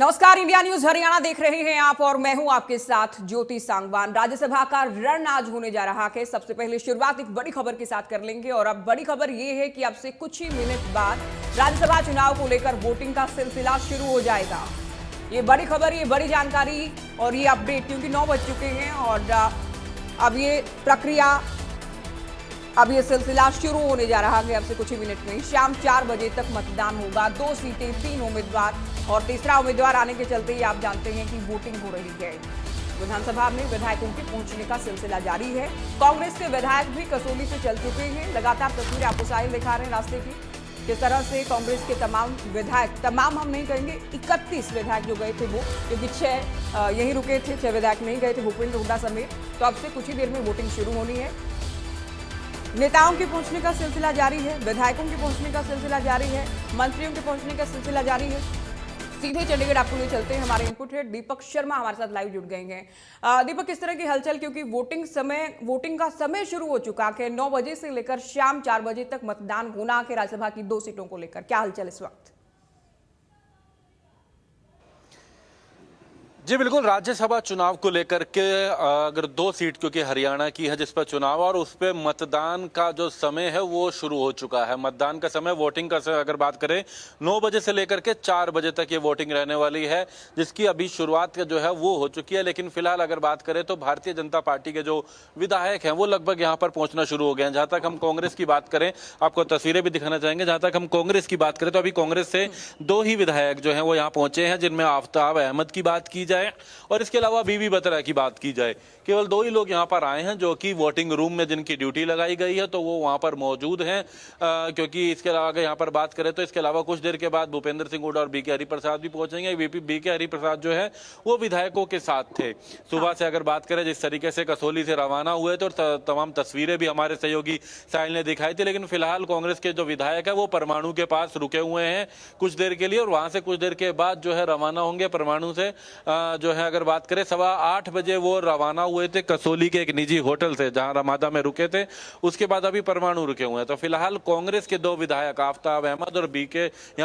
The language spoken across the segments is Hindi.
नमस्कार, इंडिया न्यूज हरियाणा देख रहे हैं आप और मैं हूं आपके साथ ज्योति सांगवान। राज्यसभा का रण आज होने जा रहा है। सबसे पहले शुरुआत एक बड़ी खबर के साथ कर लेंगे और अब बड़ी खबर यह है कि अब से कुछ ही मिनट बाद राज्यसभा चुनाव को लेकर वोटिंग का सिलसिला शुरू हो जाएगा। ये बड़ी खबर, ये बड़ी जानकारी और ये अपडेट, क्योंकि 9 बज चुके हैं और अब ये प्रक्रिया, अब ये सिलसिला शुरू होने जा रहा है। अब से कुछ ही मिनट में शाम 4 बजे तक मतदान होगा। 2 सीटें, 3 उम्मीदवार और तीसरा उम्मीदवार आने के चलते ही आप जानते हैं कि वोटिंग हो रही है। विधानसभा में विधायकों के पहुंचने का सिलसिला जारी है। कांग्रेस के विधायक भी कसौली से चल चुके हैं। लगातार तस्वीरें आपको साहिल दिखा रहे हैं रास्ते की, किस तरह से कांग्रेस के तमाम विधायक, तमाम हम नहीं कहेंगे, 31 विधायक जो गए थे वो, क्योंकि 6 यहीं रुके थे, 6 विधायक नहीं गए थे भूपेंद्र हुड्डा समेत। तो अब से कुछ ही देर में वोटिंग शुरू होनी है। नेताओं के पहुंचने का सिलसिला जारी है, विधायकों के पहुंचने का सिलसिला जारी है, मंत्रियों के पहुंचने का सिलसिला जारी है। सीधे चंडीगढ़ आपको ले चलते हैं। हमारे इनपुट हेड दीपक शर्मा हमारे साथ लाइव जुड़ गए हैं। दीपक, किस तरह की हलचल, क्योंकि वोटिंग का समय शुरू हो चुका है। 9 बजे से लेकर शाम 4 बजे तक मतदान होना है राज्यसभा की 2 सीटों को लेकर, क्या हलचल इस वक्त? जी बिल्कुल, राज्यसभा चुनाव को लेकर के अगर 2 सीट क्योंकि हरियाणा की है जिस पर चुनाव, और उस पर मतदान का जो समय है वो शुरू हो चुका है। मतदान का समय, वोटिंग का समय अगर बात करें 9 बजे से लेकर के 4 बजे तक ये वोटिंग रहने वाली है, जिसकी अभी शुरुआत जो है वो हो चुकी है। लेकिन फिलहाल अगर बात करें तो भारतीय जनता पार्टी के जो विधायक हैं वो लगभग यहाँ पर पहुंचना शुरू हो गए हैं। जहाँ तक हम कांग्रेस की बात करें, आपको तस्वीरें भी दिखाना चाहेंगे, जहाँ तक हम कांग्रेस की बात करें तो अभी कांग्रेस से 2 ही विधायक जो है वो यहाँ पहुंचे हैं, जिनमें आफ्ताब अहमद की बात की और इसके अलावा बीबी बत्रा की बात की जाए। केवल 2 ही लोग यहां पर आए हैं जो कि वोटिंग रूम में जिनकी ड्यूटी लगाई गई है, तो वो वहां पर मौजूद हैं। क्योंकि इसके अलावा अगर यहां पर बात करें तो इसके अलावा कुछ देर के बाद भूपेंद्र सिंह हुड्डा और बीके हरिप्रसाद भी पहुंचेंगे। बीके हरिप्रसाद जो है वो विधायकों के साथ थे। सुबह से अगर बात करें जिस तरीके से कसौली से रवाना हुए थे, और तमाम तस्वीरें भी हमारे सहयोगी साहिल ने दिखाई थी। लेकिन फिलहाल कांग्रेस के जो विधायक है वो परमाणु के पास रुके हुए हैं कुछ देर के लिए, और वहां से कुछ देर के बाद जो है रवाना होंगे परमाणु से। जो है अगर बात करें 8:15 बजे वो रवाना हुए थे कसौली के एक निजी होटल से जहां रमादा में रुके थे। उसके बाद अभी परमाणु रुके हुए हैं। तो फिलहाल कांग्रेस के 2 विधायक आफ्ताब अहमद और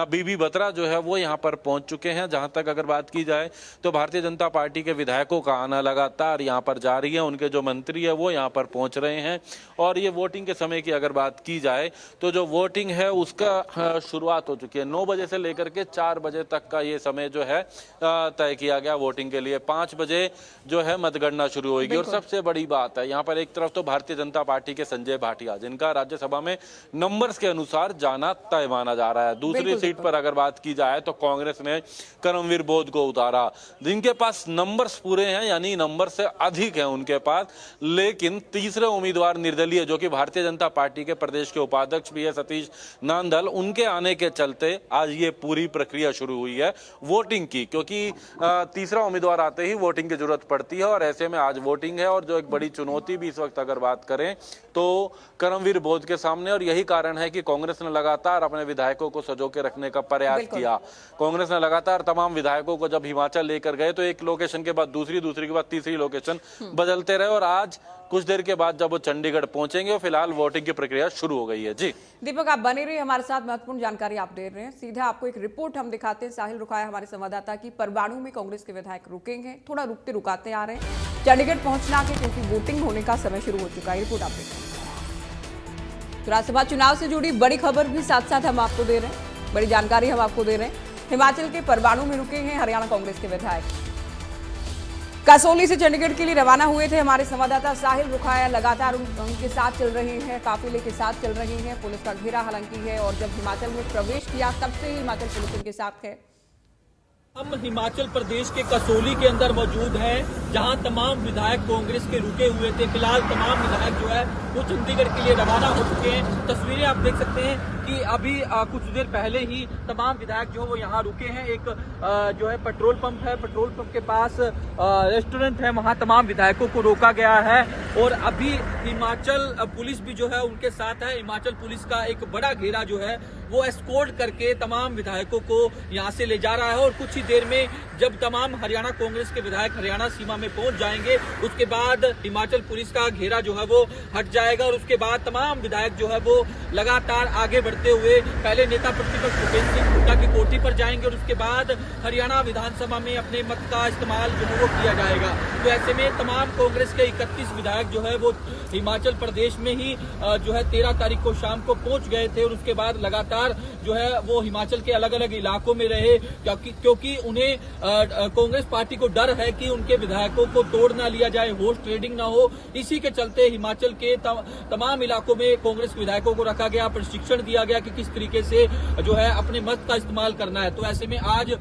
बीबी बत्रा जो है वो यहां पर पहुंच चुके हैं। जहां तक अगर बात की जाए तो भारतीय जनता पार्टी के विधायकों का आना लगातार यहां पर जारी है। उनके जो मंत्री है वो यहां पर पहुंच रहे हैं। और ये वोटिंग के समय की अगर बात की जाए तो जो वोटिंग है उसका शुरुआत हो चुकी है। 9 बजे से लेकर के 4 बजे तक का ये समय जो है तय किया गया वोटिंग के लिए। 5 बजे जो है मतगणना शुरू होगी। और सबसे बड़ी बात है यहाँ पर, एक तरफ तो भारतीय जनता पार्टी के संजय भाटिया, जिनका राज्यसभा में नंबर्स के अनुसार जाना तय माना जा रहा है। दूसरी सीट पर अगर बात की जाए तो कांग्रेस ने करमवीर बोध को उतारा, जिनके पास नंबर्स पूरे हैं, यानी नंबर से अधिक है उनके पास। लेकिन तीसरे उम्मीदवार निर्दलीय, जो कि भारतीय जनता पार्टी के प्रदेश के उपाध्यक्ष भी है सतीश नांदल, उनके आने के चलते आज ये पूरी प्रक्रिया शुरू हुई है वोटिंग की। क्योंकि तीसरा उम्मीदवार आते ही वोटिंग की जरूरत पड़ती है, और ऐसे में आज वोटिंग है। और जो एक बड़ी चुनौती भी इस वक्त अगर बात करें तो करमवीर बोध के सामने, और यही कारण है कि कांग्रेस ने लगातार अपने विधायकों को सजो के रखने का प्रयास किया। कांग्रेस ने लगातार तमाम विधायकों को जब हिमाचल लेकर गए तो एक लोकेशन के बाद दूसरी के बाद तीसरी लोकेशन बदलते रहे, और आज कुछ देर के बाद जब वो चंडीगढ़ पहुंचेंगे, फिलहाल वोटिंग की प्रक्रिया शुरू हो गई है। जी दीपक, आप बने रहिए हमारे साथ, महत्वपूर्ण जानकारी आप दे रहे हैं। सीधा आपको एक रिपोर्ट हम दिखाते हैं। साहिल रुकाया हमारे संवाददाता की, परवाणु में कांग्रेस के विधायक रुकेंगे, थोड़ा रुकते रुकाते आ रहे हैं। चंडीगढ़ पहुंचना के क्योंकि वोटिंग होने का समय शुरू हो चुका है। रिपोर्ट आप देखें। तो राज्यसभा चुनाव से जुड़ी बड़ी खबर भी साथ साथ हम आपको दे रहे हैं, बड़ी जानकारी हम आपको दे रहे हैं। हिमाचल के परवाणु में रुके हैं हरियाणा कांग्रेस के विधायक। कसौली से चंडीगढ़ के लिए रवाना हुए थे हमारे संवाददाता साहिल रुकाया। लगातार उनके साथ चल रहे हैं, काफिले के साथ चल रही हैं। पुलिस का घेरा हालांकि है, और जब हिमाचल में प्रवेश किया तब से ही हिमाचल पुलिस उनके साथ है। हम हिमाचल प्रदेश के कसौली के अंदर मौजूद हैं, जहां तमाम विधायक कांग्रेस के रुके हुए थे। फिलहाल तमाम विधायक जो है वो चंडीगढ़ के लिए रवाना हो चुके हैं। तस्वीरें आप देख सकते हैं कि अभी कुछ देर पहले ही तमाम विधायक जो वो यहाँ रुके हैं। एक जो है पेट्रोल पंप है, पेट्रोल पंप के पास रेस्टोरेंट है, वहाँ तमाम विधायकों को रोका गया है। और अभी हिमाचल पुलिस भी जो है उनके साथ है। हिमाचल पुलिस का एक बड़ा घेरा जो है वो एस्कॉर्ट करके तमाम विधायकों को यहाँ से ले जा रहा है। और कुछ ही देर में जब तमाम हरियाणा कांग्रेस के विधायक हरियाणा सीमा में पहुंच जाएंगे। उसके बाद हिमाचल पुलिस का घेरा जो है वो हट जाएगा और उसके बाद तमाम विधायक जो है वो लगातार आगे बढ़ते हुए पहले नेता प्रतिपक्ष भूपेंद्र सिंह हुड्डा की कोठी पर जाएंगे और उसके बाद हरियाणा विधानसभा में अपने मत का इस्तेमाल जो है वो किया जाएगा। तो ऐसे में तमाम कांग्रेस के 31 विधायक जो है वो हिमाचल प्रदेश में ही जो है 13 तारीख को शाम को पहुंच गए थे और उसके बाद लगातार जो है वो हिमाचल के अलग अलग इलाकों में रहे, क्योंकि उन्हें कांग्रेस पार्टी को डर है कि उनके विधायकों को तोड़ ना लिया जाए, होर्स ट्रेडिंग ना हो। इसी के चलते हिमाचल के तमाम इलाकों में कांग्रेस विधायकों को रखा गया, प्रशिक्षण दिया गया कि किस तरीके से जो है अपने मत का इस्तेमाल करना है। तो ऐसे में आज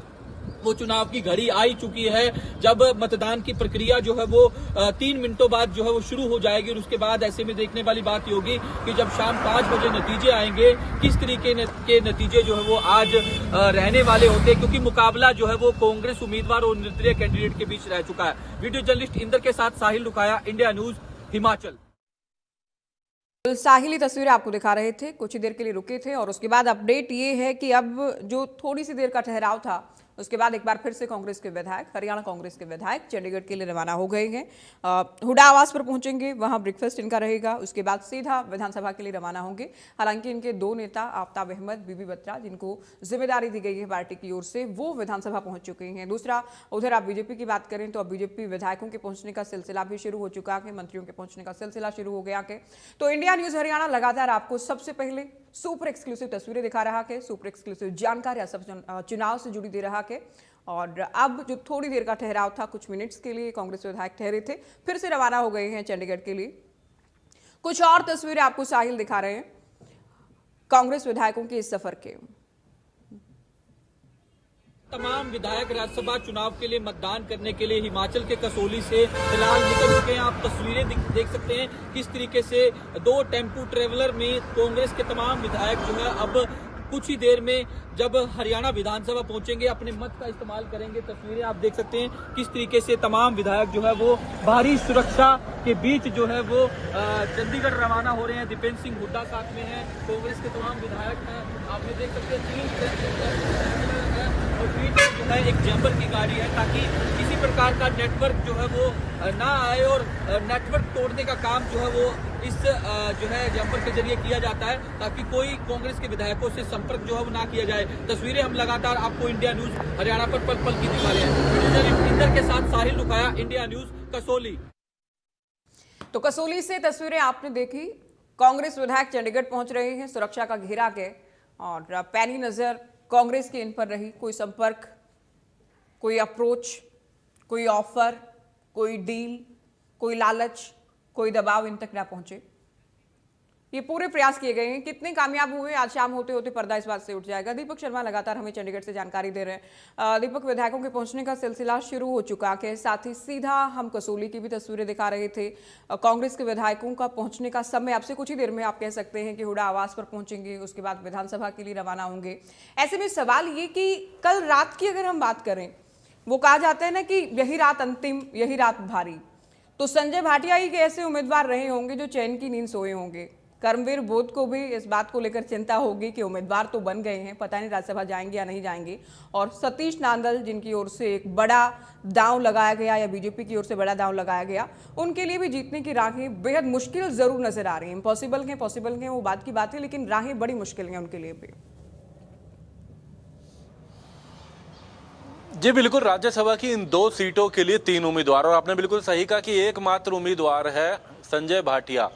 वो चुनाव की घड़ी आई चुकी है जब मतदान की प्रक्रिया जो है वो 3 मिनटों बाद जो है वो शुरू हो जाएगी और उसके बाद ऐसे में देखने वाली बात ये होगी कि जब शाम 5 बजे नतीजे आएंगे किस तरीके के नतीजे जो है वो आज रहने वाले होते हैं, क्योंकि मुकाबला जो है वो कांग्रेस उम्मीदवार और निर्दलीय कैंडिडेट के बीच रह चुका है। वीडियो जर्नलिस्ट इंदर के साथ साहिल रुकाया, इंडिया न्यूज, हिमाचल। साहिल तस्वीरें आपको दिखा रहे थे, कुछ ही देर के लिए रुके थे और उसके बाद अपडेट ये है कि अब जो थोड़ी सी देर का ठहराव था उसके बाद एक बार फिर से कांग्रेस के विधायक, हरियाणा कांग्रेस के विधायक चंडीगढ़ के लिए रवाना हो गए हैं। हुड्डा आवास पर पहुंचेंगे, वहां ब्रेकफास्ट इनका रहेगा, उसके बाद सीधा विधानसभा के लिए रवाना होंगे। हालांकि इनके 2 नेता आफ्ताब अहमद, बीबी बत्रा, जिनको जिम्मेदारी दी गई है पार्टी की ओर से, वो विधानसभा पहुंच चुके हैं। दूसरा, उधर आप बीजेपी की बात करें तो अब बीजेपी विधायकों के पहुंचने का सिलसिला भी शुरू हो चुका है, मंत्रियों के पहुंचने का सिलसिला शुरू हो गया है। तो इंडिया न्यूज हरियाणा लगातार आपको सबसे पहले सुपर एक्सक्लूसिव तस्वीरें दिखा रहा है, सुपर एक्सक्लूसिव जानकारी सब चुनाव से जुड़ी दे रहा है। और अब जो थोड़ी देर का ठहराव था, कुछ मिनट्स के लिए कांग्रेस विधायक ठहरे थे, फिर से रवाना हो गए हैं चंडीगढ़ के लिए। कुछ और तस्वीरें आपको साहिल दिखा रहे हैं कांग्रेस विधायकों के इस सफर के। तमाम विधायक राज्यसभा चुनाव के लिए मतदान करने के लिए हिमाचल के कसोली से फिलहाल निकल चुके हैं। आप तस्वीरें देख सकते हैं किस तरीके से 2 टेम्पू ट्रेवलर में कांग्रेस के तमाम विधायक जो है अब कुछ ही देर में जब हरियाणा विधानसभा पहुंचेंगे अपने मत का इस्तेमाल करेंगे। तस्वीरें आप देख सकते हैं किस तरीके से तमाम विधायक जो है वो भारी सुरक्षा के बीच जो है वो चंडीगढ़ रवाना हो रहे हैं। दीपेंद्र सिंह हुड्डा साथ में हैं, कांग्रेस के तमाम विधायक हैं, आप ये देख सकते हैं 3 और बीच में जो है एक जैम्पर की गाड़ी है ताकि किसी प्रकार का नेटवर्क जो है वो ना आए और नेटवर्क तोड़ने का काम जो है वो इस जो है जैम्पर के जरिए किया जाता है ताकि कोई कांग्रेस के विधायकों से संपर्क जो है वो ना किया जाए। तस्वीरें हम लगातार आपको इंडिया न्यूज हरियाणा पर पल पल की दिखा रहे हैं। इंदर के साथ साहिल रुकाया, इंडिया न्यूज, कसोली। तो कसोली से तस्वीरें आपने देखी, कांग्रेस विधायक चंडीगढ़ पहुंच रहे हैं सुरक्षा का घेरा के, और पैनी नजर कांग्रेस की इन पर रही। कोई संपर्क, कोई अप्रोच, कोई ऑफर, कोई डील, कोई लालच, कोई दबाव इन तक ना पहुंचे। ये पूरे प्रयास किए गए हैं। कितने कामयाब हुए, आज शाम होते होते पर्दा इस बात से उठ जाएगा। दीपक शर्मा लगातार हमें चंडीगढ़ से जानकारी दे रहे हैं। दीपक, विधायकों के पहुंचने का सिलसिला शुरू हो चुका है, साथ ही सीधा हम कसोली की भी तस्वीरें दिखा रहे थे। कांग्रेस के विधायकों का पहुंचने का समय आपसे कुछ ही देर में आप कह सकते हैं कि हुड्डा आवास पर पहुंचेंगे, उसके बाद विधानसभा के लिए रवाना होंगे। ऐसे में सवाल ये कि कल रात की अगर हम बात करें, वो कहा जाता है ना कि यही रात अंतिम, यही रात भारी। तो संजय भाटिया ही के ऐसे उम्मीदवार रहे होंगे जो चैन की नींद सोए होंगे। कर्मवीर बोध को भी इस बात को लेकर चिंता होगी कि उम्मीदवार तो बन गए हैं, पता नहीं राज्यसभा जाएंगे या नहीं जाएंगे। और सतीश नांदल, जिनकी ओर से एक बड़ा दांव लगाया गया या बीजेपी की ओर से बड़ा दांव लगाया गया, उनके लिए भी जीतने की राहें बेहद मुश्किल जरूर नजर आ रही हैं। इम्पॉसिबल हैं, पॉसिबल हैं, वो बात की बात है, लेकिन राहें बड़ी मुश्किल हैं उनके लिए भी। जी बिल्कुल, राज्यसभा की इन 2 सीटों के लिए 3 उम्मीदवार, और आपने बिल्कुल सही कहा कि एकमात्र उम्मीदवार है संजय भाटिया,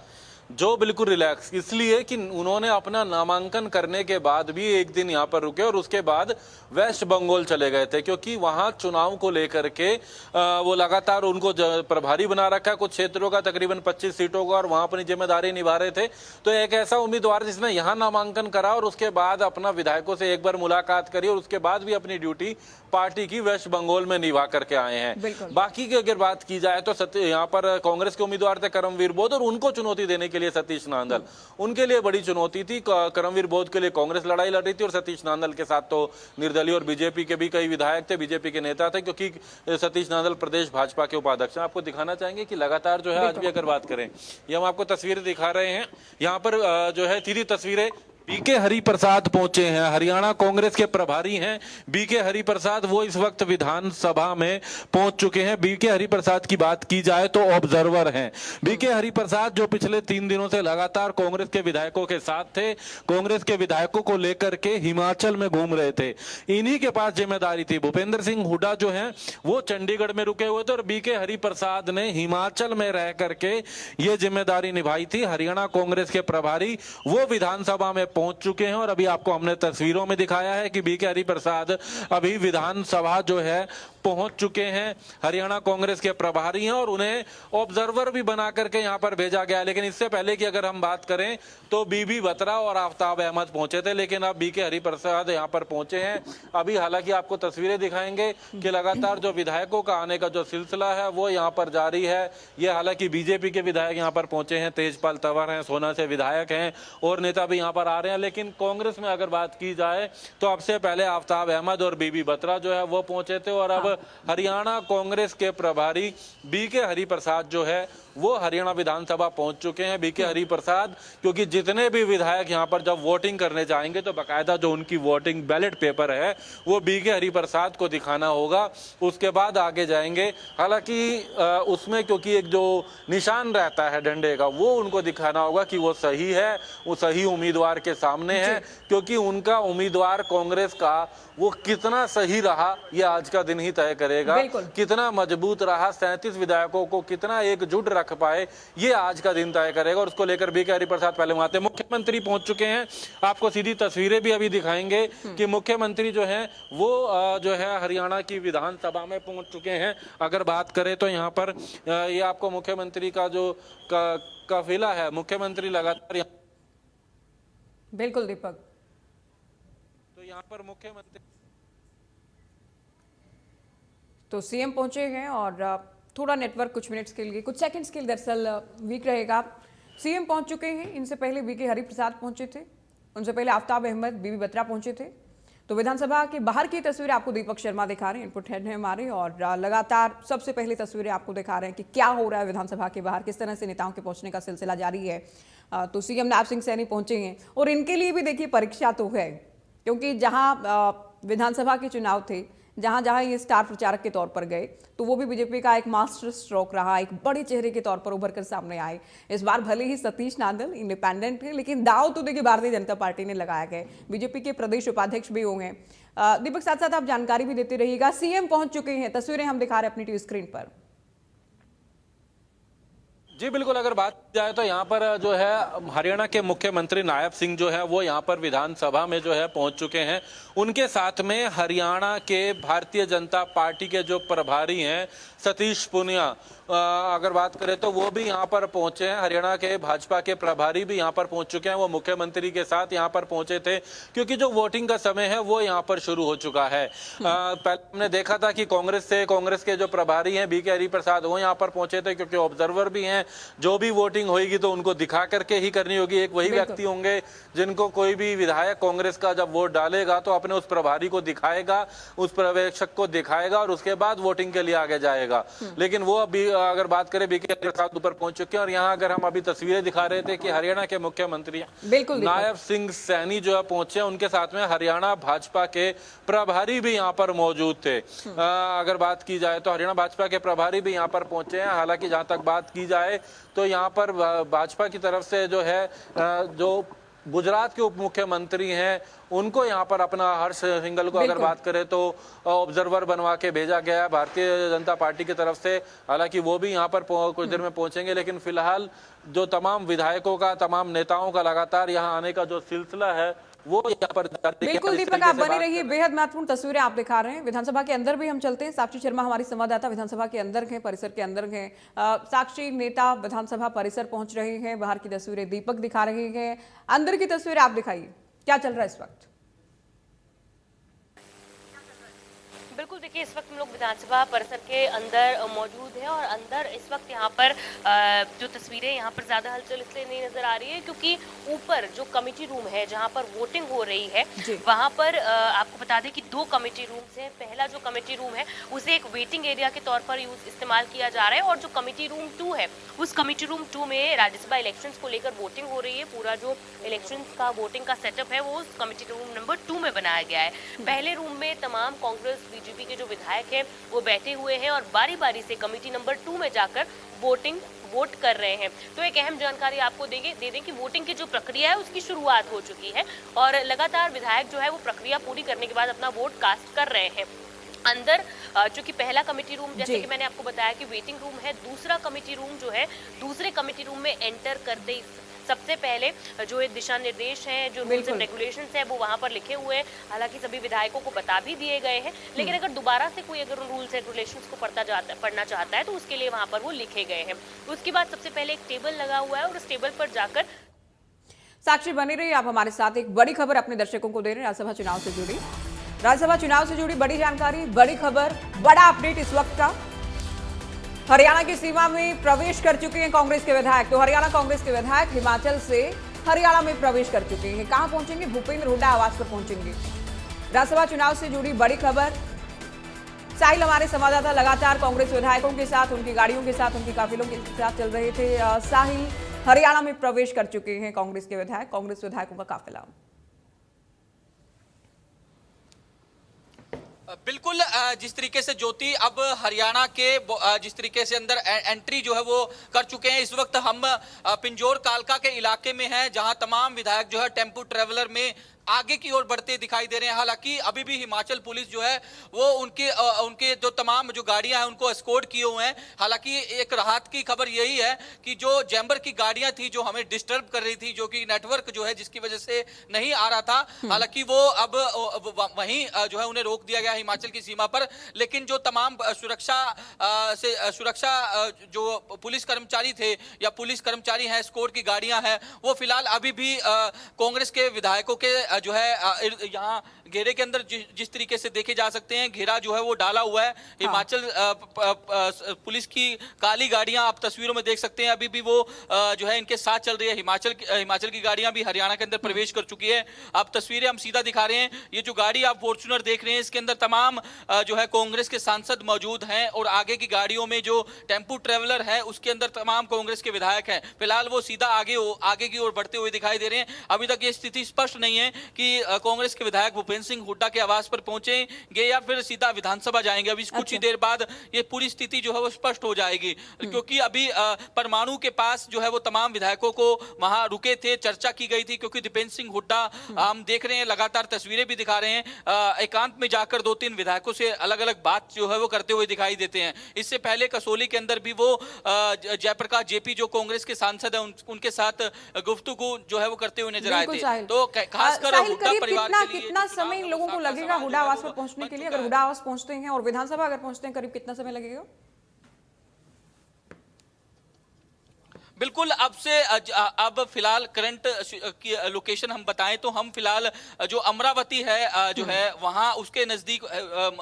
जो बिल्कुल रिलैक्स इसलिए कि उन्होंने अपना नामांकन करने के बाद भी एक दिन यहाँ पर रुके और उसके बाद वेस्ट बंगाल चले गए थे, क्योंकि वहाँ चुनाव को लेकर के वो लगातार उनको प्रभारी बना रखा है कुछ क्षेत्रों का, तकरीबन 25 सीटों का, और वहाँ अपनी जिम्मेदारी निभा रहे थे। तो एक ऐसा उम्मीदवार जिसने यहाँ नामांकन करा और उसके बाद अपना विधायकों से एक बार मुलाकात करी और उसके बाद भी अपनी ड्यूटी पार्टी की वेस्ट बंगाल में निभा करके आए हैं। बाकी की अगर बात की जाए तो यहाँ पर कांग्रेस के उम्मीदवार थे कर्मवीर बोध, और उनको चुनौती देने के लिए सतीश नांदल, उनके लिए बड़ी चुनौती थी। कर्मवीर बोध के लिए कांग्रेस लड़ाई लड़ रही थी और सतीश नांदल के साथ तो निर्दलीय और बीजेपी के भी कई विधायक थे, बीजेपी के नेता थे, क्योंकि सतीश नांदल प्रदेश भाजपा के उपाध्यक्ष हैं। आपको दिखाना चाहेंगे कि लगातार जो है आज भी अगर बात करें, ये हम आपको तस्वीरें दिखा रहे हैं, यहाँ पर जो है सीधी तस्वीरें बीके हरिप्रसाद पहुंचे हैं, हरियाणा कांग्रेस के प्रभारी हैं बीके हरिप्रसाद, वो इस वक्त विधानसभा में पहुंच चुके हैं। बीके हरिप्रसाद की बात की जाए तो ऑब्जर्वर हैं। बीके हरिप्रसाद जो पिछले 3 दिनों से लगातार कांग्रेस के विधायकों के साथ थे, कांग्रेस के विधायकों को लेकर के हिमाचल में घूम रहे थे, इन्हीं के पास जिम्मेदारी थी। भूपेंद्र सिंह हुड्डा जो है वो चंडीगढ़ में रुके हुए थे और बीके हरिप्रसाद ने हिमाचल में रह करके ये जिम्मेदारी निभाई थी। हरियाणा कांग्रेस के प्रभारी वो विधानसभा में पहुंच चुके हैं और अभी आपको हमने तस्वीरों में दिखाया है कि बीके हरिप्रसाद अभी विधानसभा जो है पहुंच चुके हैं। हरियाणा कांग्रेस के प्रभारी हैं और उन्हें ऑब्जर्वर भी बना करके यहां पर भेजा गया। लेकिन इससे पहले की अगर हम बात करें तो बीबी बत्रा और आफ्ताब अहमद पहुंचे थे, लेकिन अब बीके हरिप्रसाद यहां पर पहुंचे हैं। अभी हालांकि आपको तस्वीरें दिखाएंगे कि लगातार जो विधायकों का आने का जो सिलसिला है वो यहां पर जारी है। ये हालांकि बीजेपी के विधायक यहां पर पहुंचे हैं, तेजपाल तंवर हैं, सोना से विधायक हैं और नेता भी यहां पर आ रहे हैं। लेकिन कांग्रेस में अगर बात की जाए तो अब से पहले आफ्ताब अहमद और बीबी बत्रा जो है वो पहुंचे थे और अब हरियाणा कांग्रेस के प्रभारी बीके हरिप्रसाद जो है वो हरियाणा विधानसभा पहुंच चुके हैं। बीके हरिप्रसाद क्योंकि जितने भी विधायक यहां पर जब वोटिंग करने जाएंगे तो बाकायदा जो उनकी वोटिंग बैलेट पेपर है वो बीके हरिप्रसाद को दिखाना होगा, उसके बाद आगे जाएंगे। हालांकि उसमें क्योंकि एक जो निशान रहता है डंडे का वो उनको दिखाना होगा कि वो सही है, वो सही उम्मीदवार के सामने है, क्योंकि उनका उम्मीदवार कांग्रेस का वो कितना सही रहा ये आज का दिन ही तय करेगा। कितना मजबूत रहा, 37 विधायकों को कितना एकजुट रख पाए ये आज का दिन तय करेगा और उसको लेकर बीके हरिप्रसाद पहले वहां थे। मुख्यमंत्री पहुंच चुके हैं, आपको सीधी तस्वीरें भी अभी दिखाएंगे कि मुख्यमंत्री जो है वो जो है हरियाणा की विधानसभा में पहुंच चुके हैं। अगर बात करें तो यहाँ पर ये आपको मुख्यमंत्री का जो काफिला है, मुख्यमंत्री लगातार बिल्कुल दीपक, तो यहाँ पर मुख्यमंत्री तो सीएम पहुंचे हैं और थोड़ा नेटवर्क कुछ मिनट्स के लिए, कुछ सेकंड्स के लिए दरअसल वीक रहेगा। सीएम पहुंच चुके हैं, इनसे पहले बीके हरिप्रसाद पहुंचे थे, उनसे पहले आफ्ताब अहमद, बीबी बत्रा पहुंचे थे। तो विधानसभा के बाहर की तस्वीरें आपको दीपक शर्मा दिखा रहे हैं, इनपुट हेड हैं हमारे, और लगातार सबसे पहले तस्वीरें आपको दिखा रहे हैं कि क्या हो रहा है विधानसभा के बाहर, किस तरह से नेताओं के पहुंचने का सिलसिला जारी है। तो सीएम नायब सिंह सैनी पहुंचे हैं और इनके लिए भी देखिए परीक्षा तो है, क्योंकि जहां विधानसभा के चुनाव थे, जहां जहां ये स्टार प्रचारक के तौर पर गए तो वो भी बीजेपी का एक मास्टर स्ट्रोक रहा, एक बड़े चेहरे के तौर पर उभर कर सामने आए। इस बार भले ही सतीश नांदल इंडिपेंडेंट है, लेकिन दाव तो देखिए भारतीय जनता पार्टी ने लगाया गया। बीजेपी के प्रदेश उपाध्यक्ष भी होंगे। दीपक साथ साथ आप जानकारी भी देते रहिएगा। सीएम पहुंच चुके हैं, तस्वीरें हम दिखा रहे हैं अपनी टीवी स्क्रीन पर। जी बिल्कुल, अगर बात की जाए तो यहाँ पर जो है हरियाणा के मुख्यमंत्री नायब सिंह जो है वो यहाँ पर विधानसभा में जो है पहुंच चुके हैं। उनके साथ में हरियाणा के भारतीय जनता पार्टी के जो प्रभारी हैं सतीश पुनिया, अगर बात करें तो वो भी यहाँ पर पहुंचे हैं। हरियाणा के भाजपा के प्रभारी भी यहाँ पर पहुंच चुके हैं, वो मुख्यमंत्री के साथ यहाँ पर पहुंचे थे क्योंकि जो वोटिंग का समय है वो यहाँ पर शुरू हो चुका है। पहले हमने देखा था कि कांग्रेस के जो प्रभारी हैं बीके हरिप्रसाद वो यहाँ पर पहुंचे थे, क्योंकि ऑब्जर्वर भी हैं, जो भी वोटिंग होगी तो उनको दिखा करके ही करनी होगी। एक वही व्यक्ति होंगे जिनको कोई भी विधायक कांग्रेस का जब वोट डालेगा तो अपने उस प्रभारी को दिखाएगा, उस पर्यवेक्षक को दिखाएगा और उसके बाद वोटिंग के लिए आगे जाएगा। लेकिन वो अभी अगर बात करें बीके हरिप्रसाद ऊपर पहुंच चुके हैं और यहाँ अगर हम अभी तस्वीरें दिखा रहे थे कि हरियाणा के मुख्यमंत्री नायब सिंह सैनी जो है पहुंचे, उनके साथ में हरियाणा भाजपा के प्रभारी भी यहाँ पर मौजूद थे। अगर बात की जाए तो हरियाणा भाजपा के प्रभारी भी यहाँ पर पहुंचे हैं। हालांकि जहां तक बात की जाए तो यहाँ पर भाजपा की तरफ से जो है जो गुजरात के उप मुख्यमंत्री हैं उनको यहाँ पर अपना हर्ष सिंघल को अगर बात करें तो ऑब्जर्वर बनवा के भेजा गया है भारतीय जनता पार्टी की तरफ से। हालांकि वो भी यहाँ पर कुछ देर में पहुंचेंगे, लेकिन फिलहाल जो तमाम विधायकों का, तमाम नेताओं का लगातार यहाँ आने का जो सिलसिला है वो यहाँ पर बिल्कुल दीपक आप बने रहिए। बेहद महत्वपूर्ण तस्वीरें आप दिखा रहे हैं। विधानसभा के अंदर भी हम चलते हैं। साक्षी शर्मा हमारी संवाददाता विधानसभा के अंदर हैं, परिसर के अंदर हैं। साक्षी, नेता विधानसभा परिसर पहुंच रहे हैं, बाहर की तस्वीरें दीपक दिखा रहे हैं, अंदर की तस्वीरें आप दिखाइए, क्या चल रहा है इस वक्त? बिल्कुल, देखिए इस वक्त हम लोग विधानसभा परिसर के अंदर मौजूद हैं और अंदर इस वक्त यहाँ पर जो तस्वीरें यहाँ पर ज़्यादा हलचल इसलिए नहीं नज़र आ रही है क्योंकि ऊपर जो कमेटी रूम है जहाँ पर वोटिंग हो रही है वहाँ पर आपको बता दें कि 2 कमेटी रूम्स हैं। पहला जो कमेटी रूम है उसे एक वेटिंग एरिया के तौर पर इस्तेमाल किया जा रहा है और जो कमेटी रूम 2 है उस कमेटी रूम 2 में राज्यसभा इलेक्शंस को लेकर वोटिंग हो रही है। पूरा जो इलेक्शंस का वोटिंग का सेटअप है वो उस कमेटी रूम नंबर 2 में बनाया गया है। पहले रूम में तमाम कांग्रेस बीजेपी के जो विधायक हैं वो बैठे हुए हैं और बारी बारी से कमेटी नंबर 2 में जाकर वोट कर रहे हैं। तो एक अहम जानकारी आपको दे दें कि वोटिंग की जो प्रक्रिया है उसकी शुरुआत हो चुकी है और लगातार विधायक जो है वो प्रक्रिया पूरी करने के बाद अपना वोट कास्ट कर रहे हैं। अंदर चूंकि पहला कमेटी रूम जैसे कि मैंने आपको बताया कि वेटिंग रूम है, दूसरा कमेटी रूम जो है दूसरे कमेटी रूम में एंटर करते ही सबसे पहले जो ये दिशा निर्देश हैं, जो रूल्स एंड रेगुलेशंस हैं वो वहाँ पर लिखे हुए हैं। हालांकि सभी विधायकों को बता भी दिए गए हैं, लेकिन अगर दोबारा से कोई अगर उन रूल्स एंड रेगुलेशंस को पढ़ना चाहता है तो उसके लिए वहाँ पर वो लिखे गए हैं। उसके बाद सबसे पहले एक टेबल लगा हुआ है और उस टेबल पर जाकर साक्षी बनी रही। आप हमारे साथ एक बड़ी खबर अपने दर्शकों को दे रहे हैं राज्यसभा चुनाव से जुड़ी। राज्यसभा चुनाव से जुड़ी बड़ी जानकारी, बड़ी खबर, बड़ा अपडेट इस वक्त का। हरियाणा की सीमा में प्रवेश कर चुके हैं कांग्रेस के विधायक। तो हरियाणा कांग्रेस के विधायक हिमाचल से हरियाणा में प्रवेश कर चुके हैं। कहां पहुंचेंगे? भूपेंद्र हुड्डा आवास पर पहुंचेंगे। राज्यसभा चुनाव से जुड़ी बड़ी खबर। साहिल हमारे संवाददाता लगातार कांग्रेस विधायकों के साथ, उनकी गाड़ियों के साथ, उनकी काफिलों के साथ चल रहे थे। साहिल, हरियाणा में प्रवेश कर चुके हैं कांग्रेस के विधायक, कांग्रेस विधायकों का काफिला। बिल्कुल, जिस तरीके से ज्योति अब हरियाणा के जिस तरीके से अंदर एंट्री जो है वो कर चुके हैं। इस वक्त हम पिंजौर कालका के इलाके में हैं जहां तमाम विधायक जो है टेम्पो ट्रेवलर में आगे की ओर बढ़ते दिखाई दे रहे हैं। हालांकि अभी भी हिमाचल पुलिस जो है वो उनके जो तमाम जो गाड़ियां हैं उनको एस्कॉर्ट किए हुए हैं। हालांकि एक राहत की खबर यही है कि जो जैम्बर की गाड़ियां थी जो हमें डिस्टर्ब कर रही थी, जो कि नेटवर्क जो है जिसकी वजह से नहीं आ रहा था, हालांकि वो अब वहीं जो है उन्हें रोक दिया गया हिमाचल की सीमा पर। लेकिन जो तमाम सुरक्षा जो पुलिस कर्मचारी थे या पुलिस कर्मचारी हैं, एस्कॉर्ट की गाड़ियां हैं, वो फिलहाल अभी भी कांग्रेस के विधायकों के जो है यहाँ घेरे के अंदर जिस तरीके से देखे जा सकते हैं, घेरा जो है वो डाला हुआ है। हिमाचल पुलिस की काली गाड़ियां आप तस्वीरों में देख सकते हैं, अभी भी वो जो है इनके साथ चल रही है। हिमाचल की गाड़ियां भी हरियाणा के अंदर प्रवेश कर चुकी है। आप तस्वीरें हम सीधा दिखा रहे हैं। ये जो गाड़ी आप फॉर्च्यूनर देख रहे हैं इसके अंदर तमाम जो है कांग्रेस के सांसद मौजूद हैं और आगे की गाड़ियों में जो टेम्पो ट्रेवलर है उसके अंदर तमाम कांग्रेस के विधायक हैं। फिलहाल वो सीधा आगे की ओर बढ़ते हुए दिखाई दे रहे हैं। अभी तक ये स्थिति स्पष्ट नहीं है कि कांग्रेस के विधायक भूपेंद्र सिंह हुड्डा के आवास पर पहुंचेंगे या फिर सीधा विधानसभा जाएंगे। अभी कुछ ही देर बाद ये पूरी स्थिति जो है वो स्पष्ट हो जाएगी, क्योंकि अभी परमाणु के पास जो है वो तमाम विधायकों को वहां रुके थे, चर्चा की गई थी। क्योंकि भूपेंद्र सिंह हुड्डा हम देख रहे हैं, लगातार तस्वीरें भी दिखा रहे हैं, एकांत में जाकर 2-3 विधायकों से अलग अलग बात जो है वो करते हुए दिखाई देते हैं। इससे पहले कसौली के अंदर भी वो जयप्रकाश जेपी जो कांग्रेस के सांसद है उनके साथ गुफ्तगू जो है वो करते हुए नजर आए थे। तो खासकर हुड्डा परिवार के लिए कितना समय इन लोगों को लगेगा हुड्डा आवास पर पहुंचने के लिए? अगर हुड्डा आवास पहुंचते हैं और विधानसभा अगर पहुंचते हैं, करीब कितना समय लगेगा? बिल्कुल, अब फिलहाल करंट की लोकेशन हम बताएं तो हम फिलहाल जो अमरावती है जो है वहां उसके नजदीक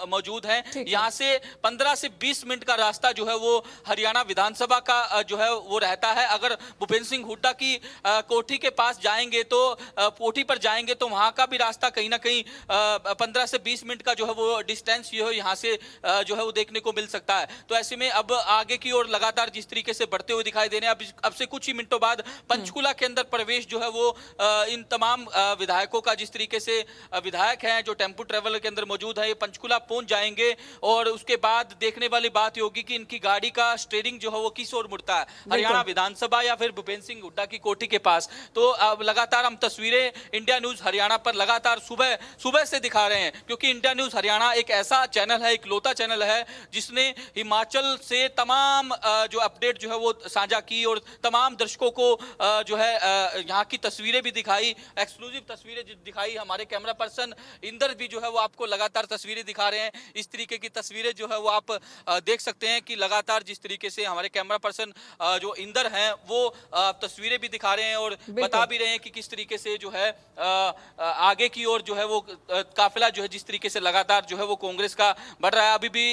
मौजूद हैं। यहां से 15 से 20 मिनट का रास्ता जो है वो हरियाणा विधानसभा का जो है वो रहता है। अगर भूपेंद्र सिंह हुड्डा की कोठी के पास जाएंगे तो कोठी पर जाएंगे तो वहां का भी रास्ता कहीं ना कहीं 15 से 20 मिनट का जो है वो डिस्टेंस यहाँ से जो है वो देखने को मिल सकता है। तो ऐसे में अब आगे की ओर लगातार जिस तरीके से बढ़ते हुए दिखाई दे रहे हैं, अब से कुछ ही मिनटों बाद पंचकुला के अंदर प्रवेश जो है वो इन तमाम विधायकों का, जिस तरीके से विधायक हैं जो टेम्पो ट्रेवलर के अंदर मौजूद है, ये पंचकुला पहुंच जाएंगे। और उसके बाद देखने वाली बात ये होगी कि इनकी गाड़ी का स्टीयरिंग जो है वो किस ओर मुड़ता है, हरियाणा विधानसभा या फिर भूपेंद्र सिंह हुड्डा की कोठी के पास। तो अब लगातार हम तस्वीरें इंडिया न्यूज हरियाणा पर लगातार सुबह से दिखा रहे हैं, क्योंकि इंडिया न्यूज हरियाणा एक ऐसा चैनल है, इकलौता चैनल है जिसने हिमाचल से तमाम जो अपडेट जो है वो साझा की और तमाम दर्शकों को जो है यहाँ की तस्वीरें भी दिखाई, एक्सक्लूसिव तस्वीरें दिखाई। हमारे कैमरा पर्सन इंदर भी जो है वो आपको लगातार तस्वीरें दिखा रहे हैं। इस तरीके की तस्वीरें जो है वो आप देख सकते हैं कि लगातार जिस तरीके से हमारे कैमरा पर्सन जो इंदर हैं वो तस्वीरें भी दिखा रहे हैं और बता भी रहे हैं कि किस तरीके से जो है आगे की ओर जो है वो काफिला जो है जिस तरीके से लगातार जो है वो कांग्रेस का बढ़ रहा है। अभी भी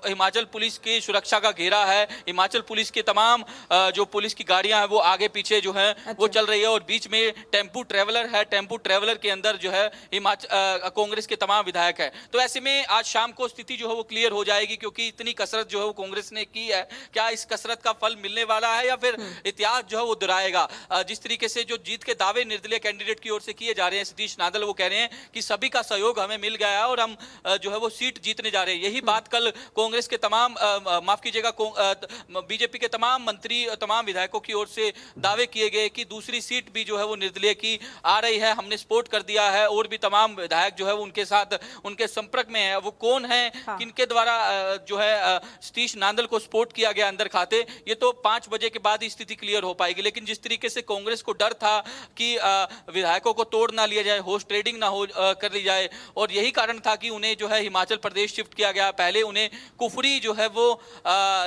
हिमाचल पुलिस की सुरक्षा का घेरा है। हिमाचल पुलिस के तमाम जो पुलिस की गाड़ियां हैं वो आगे पीछे जो है वो चल रही है और बीच में टेम्पू ट्रेवलर है। टेम्पू ट्रेवलर के अंदर जो है कांग्रेस के तमाम विधायक है। तो ऐसे में आज शाम को स्थिति जो है वो क्लियर हो जाएगी, क्योंकि इतनी कसरत जो है वो कांग्रेस ने की है। क्या इस कसरत का फल मिलने वाला है या फिर इतिहास जो है वो दोहराएगा? जिस तरीके से जो जीत के दावे निर्दलीय कैंडिडेट की ओर से किए जा रहे हैं, सतीश नांदल वो कह रहे हैं कि सभी का सहयोग हमें मिल गया है और हम जो है वो सीट जीतने जा रहे हैं। यही बात कल कांग्रेस के तमाम माफ कीजिएगा बीजेपी के तमाम मंत्री तमाम विधायकों की ओर से दावे किए गए कि दूसरी सीट भी जो है वो निर्दलीय की आ रही है, हमने सपोर्ट कर दिया है। और भी तमाम विधायक जो है वो उनके साथ उनके संपर्क में है। वो कौन है, किनके द्वारा जो है सतीश नांदल को सपोर्ट किया गया अंदर खाते, ये तो 5 बजे के बाद ही स्थिति क्लियर हो पाएगी। लेकिन जिस तरीके से कांग्रेस को डर था कि विधायकों को तोड़ ना लिया जाए, होस्ट ट्रेडिंग ना हो कर ली जाए, और यही कारण था कि उन्हें जो है हिमाचल प्रदेश शिफ्ट किया गया। पहले उन्हें कुफरी जो है वो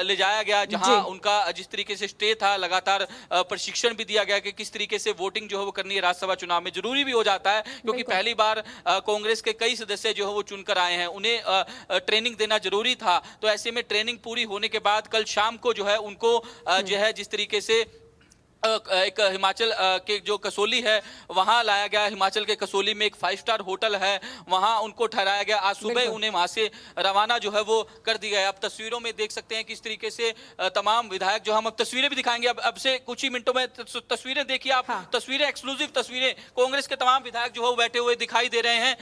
ले जाया गया, जहां उनका जिस तरीके से स्टे था, लगातार प्रशिक्षण भी दिया गया कि किस तरीके से वोटिंग जो है वो करनी है राज्यसभा चुनाव में। जरूरी भी हो जाता है क्योंकि पहली बार कांग्रेस के कई सदस्य जो है वो चुनकर आए हैं, उन्हें ट्रेनिंग देना जरूरी था। तो ऐसे में ट्रेनिंग पूरी होने के बाद कल शाम को जो है उनको जो है जिस तरीके से एक हिमाचल के जो कसोली है वहां लाया गया। हिमाचल के कसोली में एक 5 स्टार होटल है, वहां उनको ठहराया गया। आज सुबह उन्हें वहां से रवाना जो है वो कर दिया गया। आप तस्वीरों में देख सकते हैं किस तरीके से तमाम विधायक जो हम अब तस्वीरें भी दिखाएंगे अब से कुछ ही मिनटों में। तस्वीरें देखिए आप, तस्वीरें एक्सक्लूसिव तस्वीरें कांग्रेस के तमाम विधायक जो है बैठे हुए दिखाई दे रहे हैं।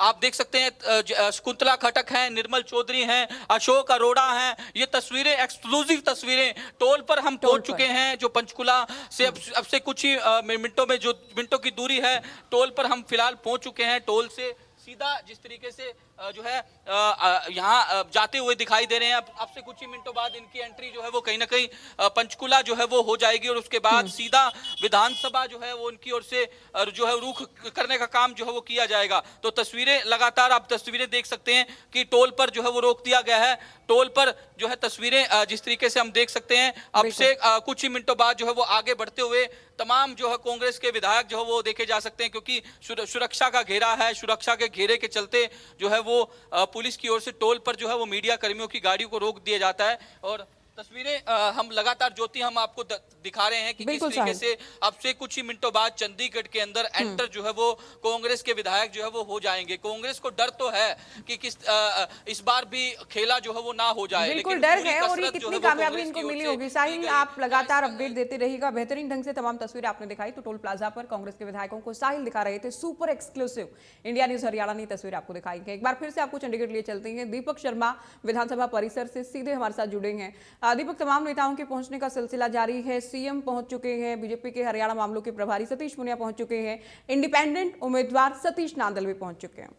आप देख सकते हैं शकुंतला खटक है, निर्मल चौधरी हैं, अशोक अरोड़ा हैं। ये तस्वीरें एक्सक्लूसिव तस्वीरें टोल पर हम पहुंच चुके हैं। जो पंचकुला से अब से कुछ ही मिनटों में, जो मिनटों की दूरी है, टोल पर हम फिलहाल पहुंच चुके हैं। टोल से सीधा जिस तरीके से जो है यहाँ जाते हुए दिखाई दे रहे हैं। अब से कुछ ही मिनटों बाद इनकी एंट्री जो है वो कहीं ना कहीं पंचकुला जो है वो हो जाएगी और उसके बाद सीधा विधानसभा जो है वो उनकी ओर से जो है रुख करने का काम जो है वो किया जाएगा। तो तस्वीरें लगातार आप तस्वीरें देख सकते हैं कि टोल पर जो है वो रोक दिया गया है। टोल पर जो है तस्वीरें जिस तरीके से हम देख सकते हैं। अब से कुछ ही मिनटों बाद जो है वो आगे बढ़ते हुए तमाम जो है कांग्रेस के विधायक जो है वो देखे जा सकते हैं, क्योंकि सुरक्षा का घेरा है। सुरक्षा के घेरे के चलते जो है वो पुलिस की ओर से टोल पर जो है वो मीडिया कर्मियों की गाड़ियों को रोक दिया जाता है। और तस्वीरें हम लगातार ज्योति हम आपको दिखा रहे हैं कि किस तरीके से अब से कुछ ही मिनटों बाद चंडीगढ़ के अंदर एंटर जो है वो कांग्रेस के विधायक जो है वो हो जाएंगे। कांग्रेस को डर तो है कि इस बार भी खेला जो है वो ना हो जाए, बिल्कुल डर है। और ये कितनी कामयाबी इनको मिली होगी। साहिल, आप लगातार अपडेट देते रहिएगा। बेहतरीन ढंग से तमाम तस्वीरें आपने दिखाई। तो टोल प्लाजा पर कांग्रेस के विधायकों को साहिल दिखा रहे थे। Super exclusive India news Haryana ने तस्वीर आपको दिखाई है। एक बार फिर से आपको चंडीगढ़ लिए चलते हैं। दीपक शर्मा विधानसभा परिसर से सीधे हमारे साथ जुड़े हैं। दीपक, तमाम नेताओं के पहुंचने का सिलसिला जारी है। सीएम पहुंच चुके हैं, बीजेपी के हरियाणा मामलों के प्रभारी सतीश पुनिया पहुंच चुके हैं, इंडिपेंडेंट उम्मीदवार सतीश नांदल भी पहुंच चुके हैं।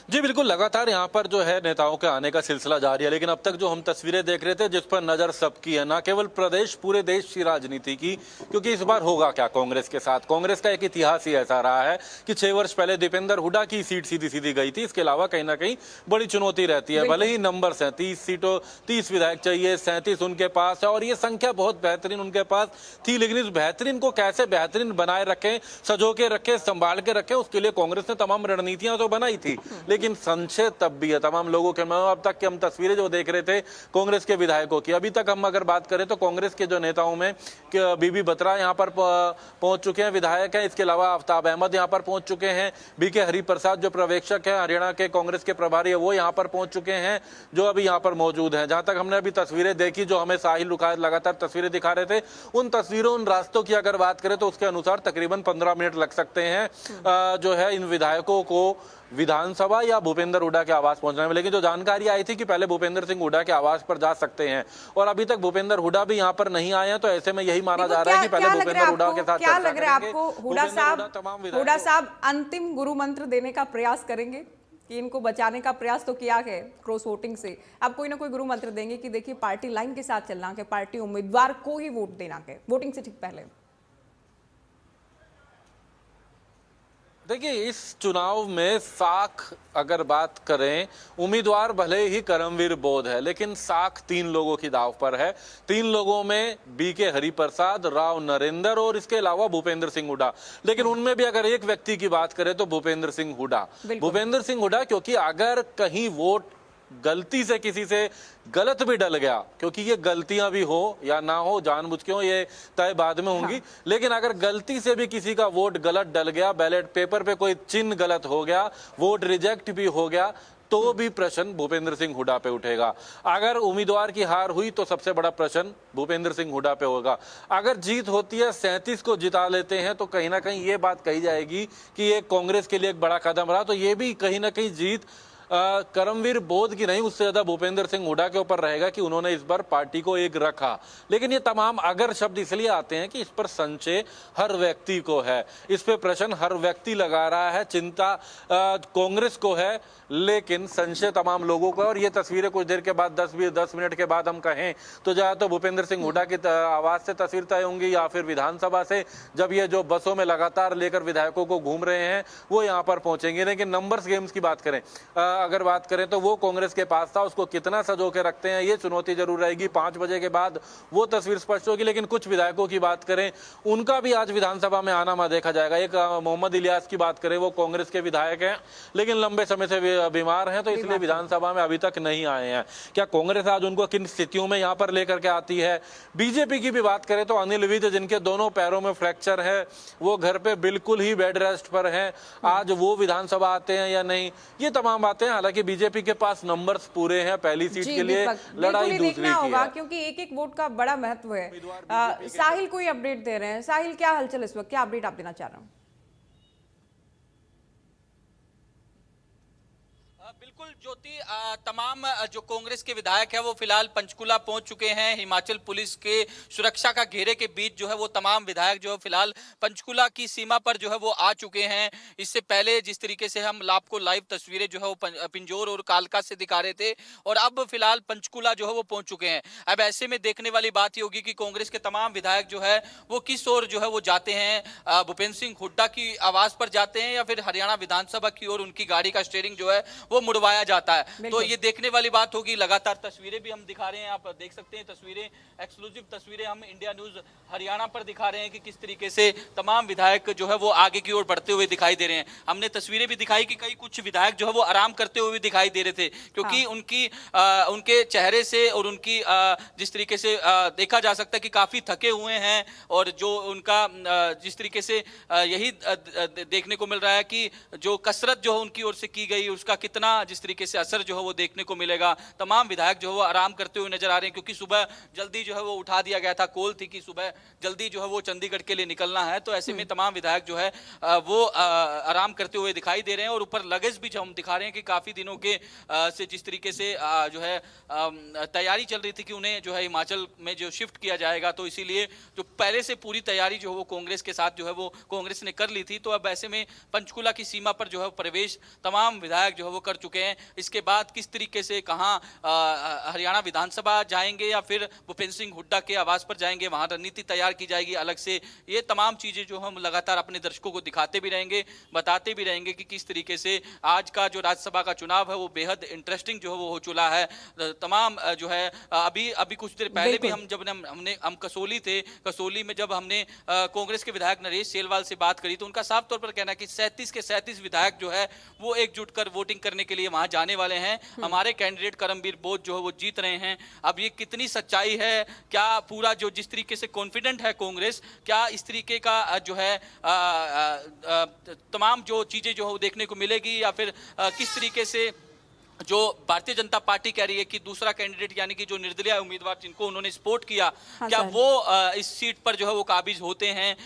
जी बिल्कुल, लगातार यहाँ पर जो है नेताओं के आने का सिलसिला जारी है। लेकिन अब तक जो हम तस्वीरें देख रहे थे जिस पर नजर सबकी है, ना केवल प्रदेश, पूरे देश की राजनीति की, क्योंकि इस बार होगा क्या कांग्रेस के साथ। कांग्रेस का एक इतिहास ही ऐसा रहा है कि 6 वर्ष पहले दीपेंद्र हुड्डा की सीट सीधी सीधी गई थी। इसके अलावा कहीं ना कहीं बड़ी चुनौती रहती है। भले ही नंबर हैं 30 सीटों 30 विधायक चाहिए, 37 उनके पास है और ये संख्या बहुत बेहतरीन उनके पास थी। लेकिन इस बेहतरीन को कैसे बेहतरीन बनाए रखें, सजो के रखें, संभाल के रखें, उसके लिए कांग्रेस ने तमाम रणनीतियां तो बनाई थी। लेकिन संशय तब भी है तमाम लोगों के मन में। अब तक के हम तस्वीरें जो देख रहे थे कांग्रेस के विधायकों की, अभी तक हम अगर बात करें तो कांग्रेस के जो नेताओं में बीबी बत्रा यहां पर पहुंच चुके हैं, विधायक हैं। इसके अलावा आफ्ताब अहमद यहां पर पहुंच चुके हैं। बीके हरिप्रसाद जो पर्यवेक्षक है हरियाणा के कांग्रेस के प्रभारी है, वो यहां पर पहुंच चुके हैं, जो अभी यहां पर मौजूद हैं। जहां तक हमने अभी तस्वीरें देखी, जो हमें साहिल रुखायत लगातार तस्वीरें दिखा रहे थे, उन तस्वीरों उन रास्तों की अगर बात करें तो उसके अनुसार तकरीबन 15 मिनट लग सकते हैं जो है इन विधायकों को विधानसभा या भूपेंद्र हुड्डा के आवास पहुंचने में। लेकिन जो जानकारी आई थी कि पहले भूपेंद्र सिंह हुड्डा के आवास पर जा सकते हैं और अभी तक भूपेंद्र हुड्डा भी यहां पर नहीं आए हैं, तो ऐसे में यही माना जा रहा है कि पहले भूपेंद्र हुड्डा के साथ क्या लग रहा है आपको? हुड्डा साहब अंतिम गुरु मंत्र देने का प्रयास करेंगे? कि इनको बचाने का प्रयास तो किया है क्रॉस वोटिंग से। आप कोई ना कोई गुरु मंत्र देंगे कि देखिए पार्टी लाइन के साथ चलना है, पार्टी उम्मीदवार को ही वोट देना है वोटिंग से ठीक पहले। देखिए, इस चुनाव में साख अगर बात करें, उम्मीदवार भले ही करमवीर बोध है, लेकिन साख 3 लोगों की दाव पर है। 3 लोगों में बीके हरिप्रसाद, राव नरेंद्र और इसके अलावा भूपेंद्र सिंह हुड्डा। लेकिन उनमें भी अगर एक व्यक्ति की बात करें तो भूपेंद्र सिंह हुड्डा। भूपेंद्र सिंह हुड्डा, क्योंकि अगर कहीं वोट गलती से किसी से गलत भी डल गया, क्योंकि ये गलतियां भी हो या ना हो, जानबूझ के हो, ये तय बाद में होंगी। लेकिन अगर गलती से भी किसी का वोट गलत डल गया, बैलेट पेपर पे कोई चिन्ह गलत हो गया, वोट रिजेक्ट भी हो गया, तो भी प्रश्न भूपेंद्र सिंह हुड्डा पे उठेगा। अगर उम्मीदवार की हार हुई तो सबसे बड़ा प्रश्न भूपेंद्र सिंह हुड्डा पे होगा। अगर जीत होती है, 37 को जिता लेते हैं, तो कहीं ना कहीं ये बात कही जाएगी कि ये कांग्रेस के लिए एक बड़ा कदम रहा। तो ये भी कहीं ना कहीं जीत करमवीर बोध की नहीं, उससे ज्यादा भूपेंद्र सिंह हुड्डा के ऊपर रहेगा कि उन्होंने इस बार पार्टी को एक रखा। लेकिन ये तमाम अगर शब्द इसलिए आते हैं कि इस पर संशय हर व्यक्ति को है, इस पे प्रश्न हर व्यक्ति लगा रहा है, चिंता कांग्रेस को है, लेकिन संशय तमाम लोगों को। और ये तस्वीरें कुछ देर के बाद 10 मिनट के बाद हम कहें तो या तो भूपेंद्र सिंह हुड्डा की आवाज से तस्वीर तय होंगी या फिर विधानसभा से, जब ये जो बसों में लगातार लेकर विधायकों को घूम रहे हैं वो यहाँ पर पहुंचेंगे। लेकिन नंबर्स गेम्स की बात करें, अगर बात करें तो वो कांग्रेस के पास था, उसको कितना सजो के रखते हैं ये चुनौती जरूर रहेगी। 5 बजे के बाद वो तस्वीर स्पष्ट होगी। लेकिन कुछ विधायकों की बात करें, उनका भी आज विधानसभा में आना में देखा जाएगा। एक मोहम्मद इलियास की बात करें, वो कांग्रेस के विधायक हैं लेकिन लंबे समय से बीमार हैं, तो इसलिए विधानसभा में अभी तक नहीं आए हैं। क्या कांग्रेस आज उनको किन स्थितियों में यहाँ पर लेकर के आती है? बीजेपी की भी बात करें तो अनिल विज, जिनके दोनों पैरों में फ्रैक्चर है, वो घर पे बिल्कुल ही बेड रेस्ट पर हैं, आज वो विधानसभा आते हैं या नहीं, ये तमाम बातें। हालांकि बीजेपी के पास नंबर्स पूरे हैं, पहली सीट के लिए लड़ाई दूसरी की है, क्योंकि एक एक वोट का बड़ा महत्व है। साहिल कोई अपडेट दे रहे हैं? साहिल, क्या हलचल इस वक्त, क्या अपडेट आप देना चाह रहे हो? बिल्कुल ज्योति, तमाम जो कांग्रेस के विधायक है वो फिलहाल पंचकुला पहुंच चुके हैं। हिमाचल पुलिस के सुरक्षा का घेरे के बीच जो है वो तमाम विधायक जो है फिलहाल पंचकुला की सीमा पर जो है वो आ चुके हैं। इससे पहले जिस तरीके से हम आपको लाइव तस्वीरें जो है वो पिंजौर और कालका से दिखा रहे थे, और अब फिलहाल पंचकुला जो है वो पहुंच चुके हैं। अब ऐसे में देखने वाली बात ये होगी कि कांग्रेस के तमाम विधायक जो है वो किस ओर जो है वो जाते हैं, भूपेंद्र सिंह हुड्डा की आवाज पर जाते हैं या फिर हरियाणा विधानसभा की ओर उनकी गाड़ी का स्टीयरिंग जो है वो मुड़वाया जाता है। तो ये देखने वाली बात होगी। लगातार तस्वीरें भी हम दिखा रहे हैं, आप देख सकते हैं तस्वीरें, एक्सक्लूसिव तस्वीरें हम इंडिया न्यूज हरियाणा पर दिखा रहे हैं कि किस तरीके से तमाम विधायक जो है वो आगे की ओर बढ़ते हुए दिखाई दे रहे हैं। हमने तस्वीरें भी दिखाई कि कई कुछ विधायक जो है वो आराम करते हुए दिखाई दे रहे थे, क्योंकि उनके चेहरे से और उनकी जिस तरीके से देखा जा सकता है कि काफी थके हुए हैं, और जो उनका जिस तरीके से यही देखने को मिल रहा है कि जो कसरत जो है उनकी ओर से की गई उसका कितना जिस तरीके से असर जो है वो देखने को मिलेगा। तमाम विधायक जो है वो आराम करते हुए नजर आ रहे हैं, क्योंकि सुबह जल्दी जो है वो उठा दिया गया था, कॉल थी कि सुबह जल्दी जो है वो चंडीगढ़ के लिए निकलना है। तो ऐसे में तमाम विधायक जो है वो आराम करते हुए दिखाई दे रहे हैं। और ऊपर लगेज भी जो हम दिखा रहे हैं कि काफी दिनों के से जिस तरीके से जो है तैयारी चल रही थी कि उन्हें जो है हिमाचल में जो शिफ्ट किया जाएगा, तो इसीलिए जो पहले से पूरी तैयारी जो है वो कांग्रेस के साथ जो है वो कांग्रेस ने कर ली थी। तो अब ऐसे में पंचकुला की सीमा पर जो है प्रवेश तमाम विधायक जो है वो कर चुके हैं। इसके बाद किस तरीके से कहां हरियाणा विधानसभा जाएंगे या फिर भूपेंद्र सिंह हुड्डा के आवास पर जाएंगे, वहां रणनीति तैयार की जाएगी अलग से। ये तमाम चीजें जो हम लगातार अपने दर्शकों को दिखाते भी रहेंगे, बताते भी रहेंगे कि किस तरीके से आज का जो राज्यसभा का चुनाव है वो बेहद इंटरेस्टिंग जो है वो हो चुका है। तमाम जो है अभी कुछ देर पहले भी हम कसौली थे, कसौली में जब हमने कांग्रेस के विधायक नरेश सेलवाल से बात करी तो उनका साफ तौर पर कहना है कि 37 के 37 विधायक जो है वो एकजुट कर वोटिंग करने के लिए वहां जाने वाले हैं। हमारे कैंडिडेट करमवीर बोध जो है वो जीत रहे हैं। अब ये कितनी सच्चाई है, क्या पूरा जो जिस तरीके से कॉन्फिडेंट है कांग्रेस, क्या इस तरीके का जो है तमाम जो चीजें जो है वो देखने को मिलेगी, या फिर किस तरीके से जो भारतीय जनता पार्टी कह रही है कि दूसरा कैंडिडेट यानी कि जो निर्दलीय उम्मीदवार जिनको उन्होंने सपोर्ट किया, क्या सर। वो इस सीट पर जो है वो काबिज होते हैं?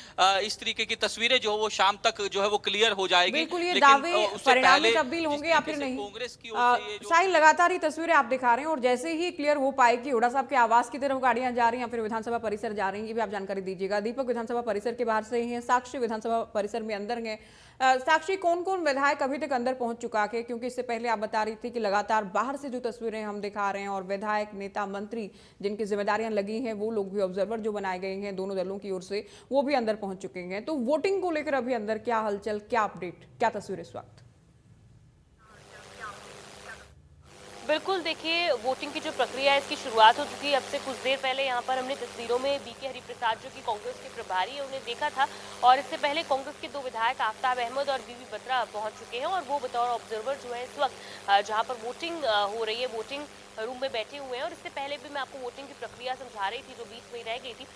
इस तरीके की तस्वीरें जो है वो शाम तक जो है वो क्लियर हो जाएगी। बिल्कुल, ये लेकिन दावे उससे परिणाम में पहले तब्दील जिस होंगे या तरीके फिर से नहीं? कांग्रेस की ओर से ये जो साहिल, लगातार ही तस्वीरें आप दिखा रहे हैं और जैसे ही क्लियर हो पाए कि हुड्डा साहब के आवास की तरफ गाड़ियां जा रही हैं या फिर विधानसभा परिसर जा रही हैं, ये भी आप जानकारी दीजिएगा। दीपक विधानसभा परिसर के बाहर से ही हैं, साक्षी विधानसभा परिसर में अंदर हैं। साक्षी, कौन कौन विधायक अभी तक अंदर पहुंच चुका है? क्योंकि इससे पहले आप बता रही थी कि लगातार बाहर से जो तस्वीरें हम दिखा रहे हैं और विधायक, नेता, मंत्री जिनकी जिम्मेदारियां लगी हैं, वो लोग भी ऑब्जर्वर जो बनाए गए हैं दोनों दलों की ओर से, वो भी अंदर पहुंच चुके हैं। तो वोटिंग को लेकर अभी अंदर क्या हलचल, क्या अपडेट, क्या तस्वीर इस वक्त? बिल्कुल, देखिए वोटिंग की जो प्रक्रिया है इसकी शुरुआत हो चुकी है। अब से कुछ देर पहले यहाँ पर हमने तस्वीरों में बीके हरिप्रसाद जो कि कांग्रेस के प्रभारी है उन्हें देखा था, और इससे पहले कांग्रेस के दो विधायक आफ्ताब अहमद और बीबी बत्रा पहुंच चुके हैं और वो बतौर ऑब्जर्वर जो है इस वक्त जहाँ पर वोटिंग हो रही है वोटिंग रूम में बैठे हुए हैं। और इससे पहले भी मैं आपको वोटिंग की प्रक्रिया समझा रही थी जो बीच में रह गई थी।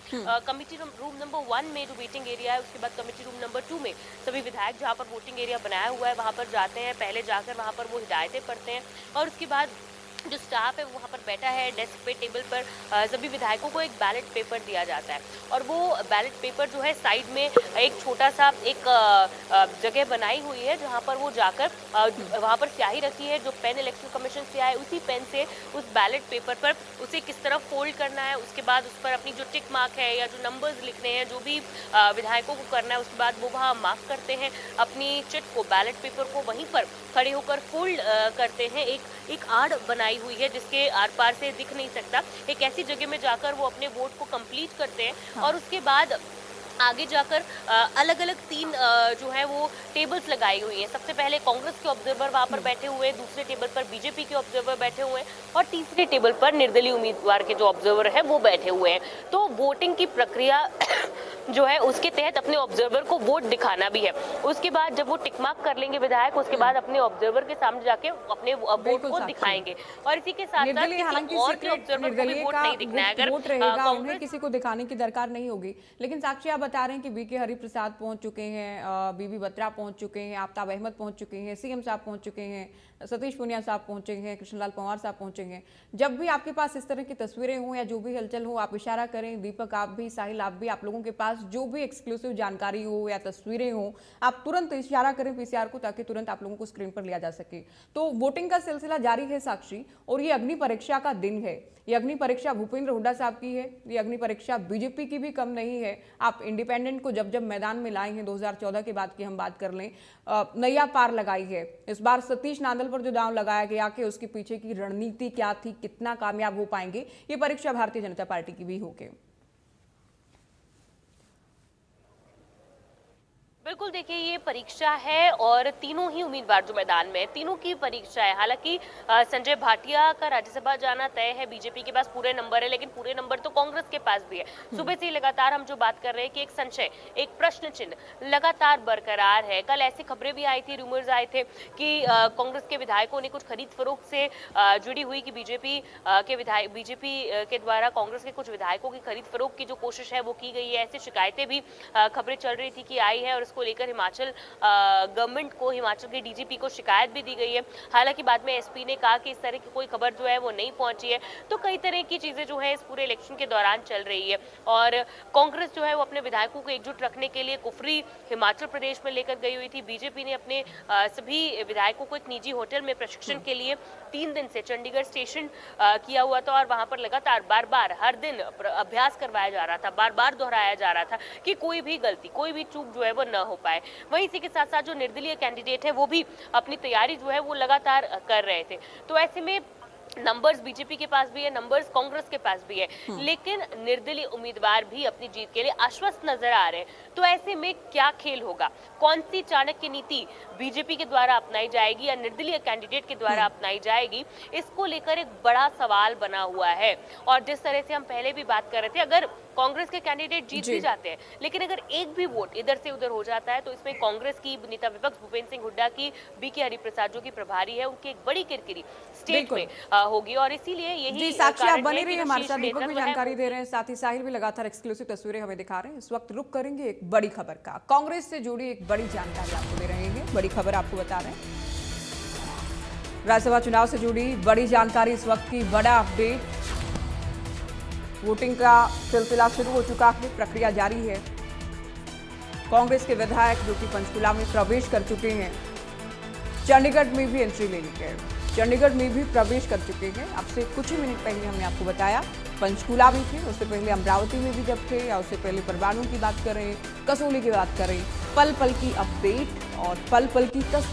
कमेटी रूम नंबर 1 में जो वेटिंग एरिया है, उसके बाद कमेटी रूम नंबर 2 में सभी विधायक जहाँ पर वोटिंग एरिया बनाया हुआ है वहाँ पर जाते हैं। पहले जाकर वहाँ पर वो हिदायतें पढ़ते हैं और उसके बाद जो स्टाफ है वो वहाँ पर बैठा है डेस्क पे, टेबल पर सभी विधायकों को एक बैलेट पेपर दिया जाता है और वो बैलेट पेपर जो है साइड में एक छोटा सा एक जगह बनाई हुई है जहाँ पर वो जाकर वहाँ पर स्याही रखी है, जो पेन इलेक्शन कमीशन से आए उसी पेन से उस बैलेट पेपर पर उसे किस तरह फोल्ड करना है, उसके बाद उस पर अपनी जो टिक मार्क है या जो नंबर्स लिखने हैं जो भी विधायकों को करना है, उसके बाद वो वहाँ मार्क करते हैं अपनी चिट को, बैलेट पेपर को वहीं पर खड़े होकर फोल्ड करते हैं। एक आड़ बनाई हुई है जिसके आर पार से दिख नहीं सकता, एक ऐसी जगह में जाकर वो अपने वोट को कंप्लीट करते हैं। और उसके बाद आगे जाकर अलग अलग 3 जो है वो टेबल्स लगाई हुई हैं। सबसे पहले कांग्रेस के ऑब्जर्वर वहाँ पर बैठे हुए हैं, दूसरे टेबल पर बीजेपी के ऑब्जर्वर बैठे हुए हैं और तीसरे टेबल पर निर्दलीय उम्मीदवार के जो ऑब्जर्वर है वो बैठे हुए हैं। तो वोटिंग की प्रक्रिया जो है उसके तहत अपने ऑब्जर्वर को वोट दिखाना भी है। उसके बाद जब वो टिकमार्क कर लेंगे विधायक, उसके बाद अपने ऑब्जर्वर के सामने जाके अपने वोट को दिखाएंगे और इसी के साथ साथ किसी और के ऑब्जर्वर को भी वोट नहीं दिखना है। अगर वोट रहेगा उन्हें किसी को दिखाने की दरकार नहीं होगी। लेकिन साक्षी, आप बता रहे हैं कि बीके हरिप्रसाद पहुंच चुके हैं, बीबी बत्रा पहुंच चुके हैं, आफ्ताब अहमद पहुंच चुके हैं, सीएम साहब पहुंच चुके हैं, सतीश पूनिया साहब पहुंचे हैं, कृष्णलाल पंवार साहब पहुंचे हैं। जब भी आपके पास इस तरह की तस्वीरें हों या जो भी हलचल हो, आप इशारा करें। दीपक, आप भी, साहिल, आप भी, आप लोगों के पास जो भी एक्सक्लूसिव जानकारी हो या तस्वीरें हो, आप तुरंत इशारा करें पीसीआर को ताकि तुरंत आप लोगों को स्क्रीन पर लिया जा सके। तो वोटिंग का सिलसिला जारी है साक्षी, और ये अग्नि परीक्षा का दिन है। ये अग्नि परीक्षा भूपेंद्र हुड्डा साहब की है, ये अग्नि परीक्षा बीजेपी की भी कम नहीं है। आप इंडिपेंडेंट को जब जब मैदान में लाए हैं, 2014 के बाद की हम बात कर लें, नैया पार लगाई है। इस बार सतीश नांदल पर जो दांव लगाया गया कि उसके पीछे की रणनीति क्या थी, कितना कामयाब हो पाएंगे, ये परीक्षा भारतीय जनता पार्टी की भी होगी। बिल्कुल, देखिए ये परीक्षा है और तीनों ही उम्मीदवार जो मैदान में है, तीनों की परीक्षा है। हालांकि संजय भाटिया का राज्यसभा जाना तय है, बीजेपी के पास पूरे नंबर है, लेकिन पूरे नंबर तो कांग्रेस के पास भी है। सुबह से लगातार हम जो बात कर रहे हैं कि एक संशय, एक प्रश्न चिन्ह लगातार बरकरार है। कल ऐसी खबरें भी आई थी, रूमर्स आए थे कि कांग्रेस के विधायकों ने कुछ खरीद फरोख्त से जुड़ी हुई कि बीजेपी के द्वारा कांग्रेस के कुछ विधायकों की खरीद फरोख्त की जो कोशिश है वो की गई है। ऐसी शिकायतें भी खबरें चल रही थी कि आई है और को लेकर हिमाचल गवर्नमेंट को, हिमाचल के डीजीपी को शिकायत भी दी गई है। हालांकि बाद में एसपी ने कहा कि इस तरह की कोई खबर जो है वो नहीं पहुंची है। तो कई तरह की चीजें जो है इस पूरे इलेक्शन के दौरान चल रही है और कांग्रेस जो है वो अपने विधायकों को एकजुट रखने के लिए कुफरी हिमाचल प्रदेश में लेकर गई हुई थी। बीजेपी ने अपने सभी विधायकों को एक निजी होटल में प्रशिक्षण के लिए 3 दिन से चंडीगढ़ स्टेशन किया हुआ था और वहां पर लगातार बार बार हर दिन अभ्यास करवाया जा रहा था, बार बार दोहराया जा रहा था कि कोई भी गलती, कोई भी चूक जो है वो न हो पाए। वहीं इसी के साथ साथ जो निर्दलीय कैंडिडेट है वो भी अपनी तैयारी जो है वो लगातार कर रहे थे। तो ऐसे में नंबर्स बीजेपी के पास भी है, नंबर्स कांग्रेस के पास भी है, लेकिन निर्दलीय उम्मीदवार भी अपनी जीत के लिए आश्वस्त नजर आ रहे हैं। तो ऐसे में क्या खेल होगा, कौन सी चाणक्य नीति बीजेपी के द्वारा अपनाई जाएगी या निर्दलीय कैंडिडेट के द्वारा अपनाई जाएगी, इसको लेकर एक बड़ा सवाल बना हुआ है। और जिस तरह से हम पहले भी बात कर रहे थे, अगर कांग्रेस के कैंडिडेट जीत भी जाते हैं, लेकिन अगर एक भी वोट इधर से उधर हो जाता है तो इसमें कांग्रेस की नेता विपक्ष भूपेंद्र सिंह हुड्डा की, बीके हरिप्रसाद जो की प्रभारी है, उनकी एक बड़ी किरकिरी स्टेट में होगी। और इसीलिए यही साक्षी, आप बने रहिए हमारे साथ, दीपक भी जानकारी दे रहे हैं, साथ ही साहिल भी लगातार एक्सक्लूसिव तस्वीरें हमें दिखा रहे हैं। इस वक्त रुक करेंगे एक बड़ी खबर का, कांग्रेस से जुड़ी एक बड़ी जानकारी आपको दे रहे हैं, बड़ी खबर आपको बता रहे हैं। राज्यसभा चुनाव से जुड़ी बड़ी जानकारी इस वक्त की, बड़ा अपडेट। वोटिंग का सिलसिला शुरू हो चुका है, प्रक्रिया जारी है। कांग्रेस के विधायक जो कि पंचकुला में प्रवेश कर चुके हैं, चंडीगढ़ में भी एंट्री ले ली है, चंडीगढ़ में भी प्रवेश कर चुके हैं। अब से कुछ ही मिनट पहले हमने आपको बताया पंचकुला में थे, उससे पहले अमरावती में भी जब थे, या उससे पहले परवाणू की बात करें, कसौली की बात करें, पल पल की अपडेट और पल पल की तस्वीर।